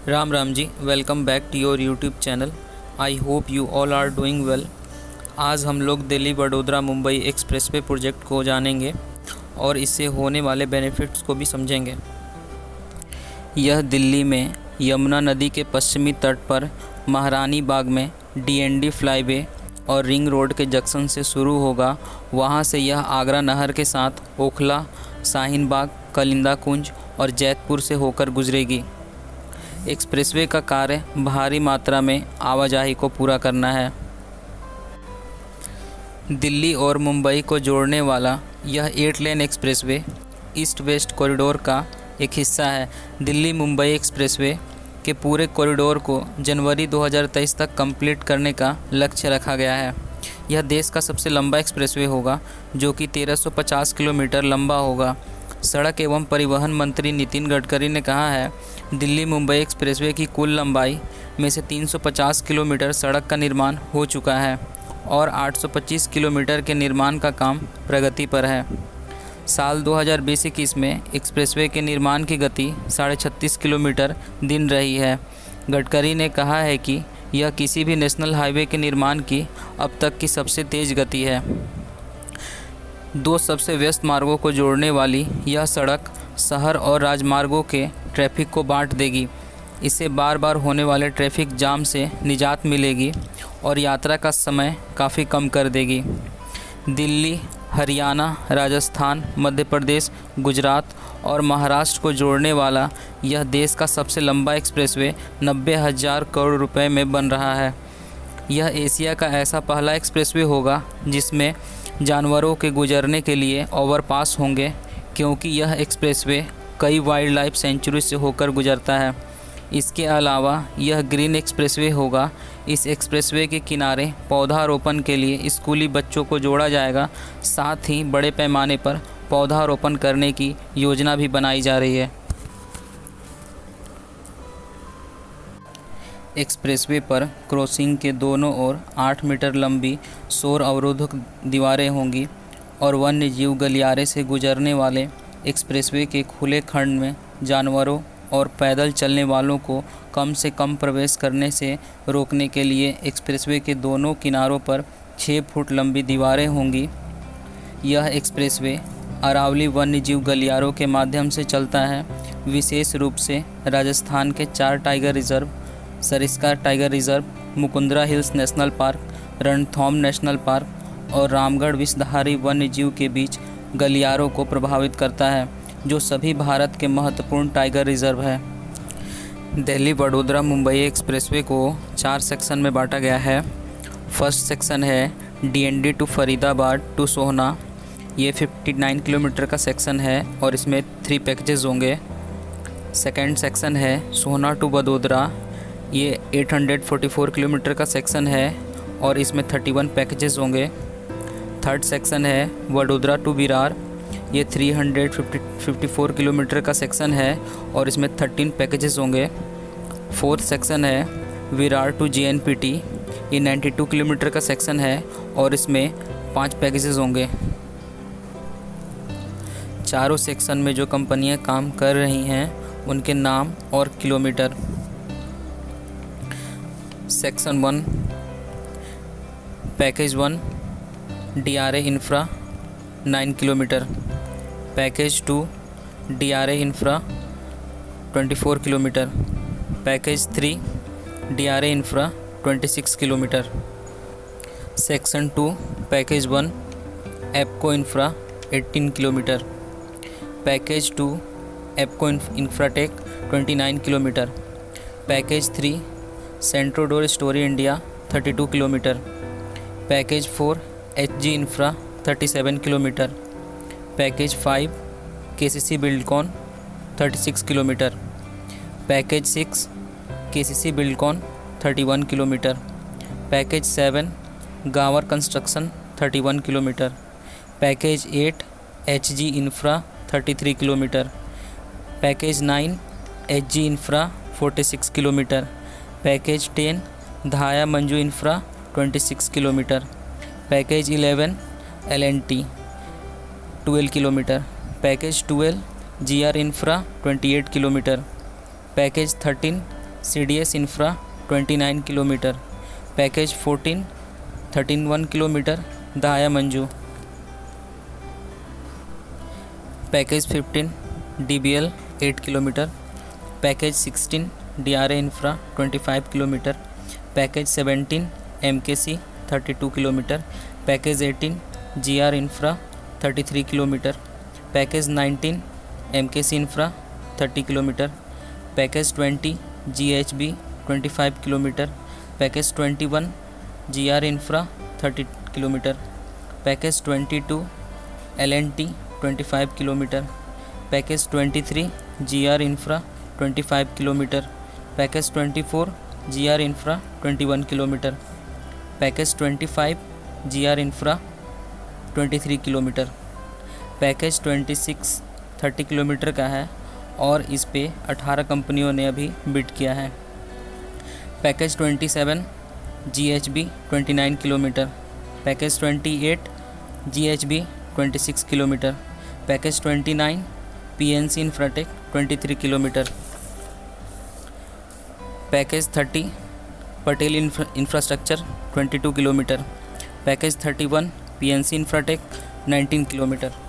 Ram Ram ji, welcome back to your YouTube channel. I hope you all are doing well. आज हम लोग Delhi Vadodara Mumbai expressway project को जानेंगे और इससे होने वाले बेनिफिट्स को भी समझेंगे। यह दिल्ली में यमुना नदी के पश्चिमी तट पर महारानी बाग में डीएनडी फ्लाईवे और रिंग रोड के जंक्शन से शुरू होगा। वहां से यह आगरा नहर के साथ ओखला, शाहीन बाग, कलिंदा कुंज और जैतपुर से होकर गुजरेगी। एक्सप्रेसवे का कार्य भारी मात्रा में आवाजाही को पूरा करना है। दिल्ली और मुंबई को जोड़ने वाला यह 8 लेन एक्सप्रेसवे ईस्ट वेस्ट कॉरिडोर का एक हिस्सा है। दिल्ली मुंबई एक्सप्रेसवे के पूरे कॉरिडोर को जनवरी 2023 तक कंप्लीट करने का लक्ष्य रखा गया है। यह देश का सबसे लंबा एक्सप्रेसवे होगा, जो कि 1350 किलोमीटर लंबा होगा। सड़क एवं परिवहन मंत्री नितिन गडकरी ने कहा है, दिल्ली मुंबई एक्सप्रेसवे की कुल लंबाई में से 350 किलोमीटर सड़क का निर्माण हो चुका है और 825 किलोमीटर के निर्माण का काम प्रगति पर है। साल 2020-21 में एक्सप्रेसवे के निर्माण की गति 36.5 किलोमीटर दिन रही है। गडकरी ने कहा है कि यह किसी भी नेशनल हाईवे के निर्माण की अब तक की सबसे तेज़ गति है। 2 सबसे व्यस्त मार्गों को जोड़ने वाली यह सड़क शहर और राजमार्गों के ट्रैफिक को बांट देगी। इससे बार बार होने वाले ट्रैफिक जाम से निजात मिलेगी और यात्रा का समय काफ़ी कम कर देगी। दिल्ली, हरियाणा, राजस्थान, मध्य प्रदेश, गुजरात और महाराष्ट्र को जोड़ने वाला यह देश का सबसे लंबा एक्सप्रेसवे 90,000 करोड़ रुपए में बन रहा है। यह एशिया का ऐसा पहला एक्सप्रेसवे होगा जिसमें जानवरों के गुजरने के लिए ओवरपास होंगे, क्योंकि यह एक्सप्रेसवे कई वाइल्ड लाइफ सेंचुरी से होकर गुजरता है। इसके अलावा यह ग्रीन एक्सप्रेसवे होगा। इस एक्सप्रेसवे के किनारे पौधारोपण के लिए स्कूली बच्चों को जोड़ा जाएगा। साथ ही बड़े पैमाने पर पौधारोपण करने की योजना भी बनाई जा रही है। एक्सप्रेसवे पर क्रॉसिंग के दोनों ओर 8 मीटर लंबी शोर अवरोधक दीवारें होंगी और वन्य जीव गलियारे से गुजरने वाले एक्सप्रेसवे के खुले खंड में जानवरों और पैदल चलने वालों को कम से कम प्रवेश करने से रोकने के लिए एक्सप्रेसवे के दोनों किनारों पर 6 फुट लंबी दीवारें होंगी। यह एक्सप्रेसवे अरावली वन्य जीव गलियारों के माध्यम से चलता है। विशेष रूप से राजस्थान के 4 tiger reserve, Sariska tiger reserve, Mukundra hills national park, Ranthambore national park और रामगढ़ विषधारी वन्य जीव के बीच गलियारों को प्रभावित करता है, जो सभी भारत के महत्वपूर्ण टाइगर रिजर्व है। दिल्ली वडोदरा मुंबई एक्सप्रेसवे को 4 सेक्शन में बांटा गया है। फर्स्ट सेक्शन है डीएनडी टू फरीदाबाद टू सोहना। ये 59 किलोमीटर का सेक्शन है और इसमें 3 पैकेजेस होंगे। सेकेंड सेक्शन है सोहना टू वडोदरा। ये 844 किलोमीटर का सेक्शन है और इसमें 31 पैकेजेस होंगे। थर्ड सेक्शन है वडोदरा टू विरार। ये 354 किलोमीटर का सेक्शन है और इसमें 13 पैकेजेस होंगे। फोर्थ सेक्शन है विरार टू जेएनपीटी। ये 92 किलोमीटर का सेक्शन है और इसमें 5 पैकेजेस होंगे। चारों सेक्शन में जो कंपनियां काम कर रही हैं उनके नाम और kilometre. Section 1 package 1 DRA Infra 9 kilometre. Package 2 DRA Infra 24 kilometre. Package 3 DRA Infra 26 kilometre. Section 2 package 1 Apco Infra 18 kilometre. Package 2 Apco Infratech 29 kilometre. Package 3 Centrodor story India 32 kilometre. Package 4 HG Infra 37 kilometre. Package 5 KCC Buildcon 36 kilometre. Package 6 KCC Buildcon 31 kilometre. Package 7 Gawar construction 31 kilometre. Package 8 HG Infra 33 kilometre. Package 9 HG Infra 46 kilometre. Package 10 Dhaya Manju Infra 26 kilometre. Package 11 LNT 12 kilometre. Package 12 GR Infra 28 kilometre. Package 13 CDS Infra 29 kilometre. Package 14 13 kilometre Dahaya Manju. Package 15 DBL 8 kilometre. Package 16 DRA Infra 25 kilometre. Package 17 MKC 32 kilometre. Package 18 GR Infra 33 kilometre. Package 19 MKC Infra 30 kilometre. Package 20 GHB 25 kilometre. Package 21 GR infra 30 kilometre. Package 22 LNT 25 kilometre. Package 23 GR infra 25 kilometre. Package 24 GR infra 21 kilometre. Package 25 GR infra 23 kilometre. Package 26 30 kilometre का है और इस पे 18 कंपनियों ने अभी bid किया है। Package 27 GHB 29 kilometre. Package 28 GHB 26 kilometre. Package 29 PNC Infratech 23 kilometre. Package 30 Patel infrastructure 22 kilometre. Package 31 PNC Infratech 19 kilometre.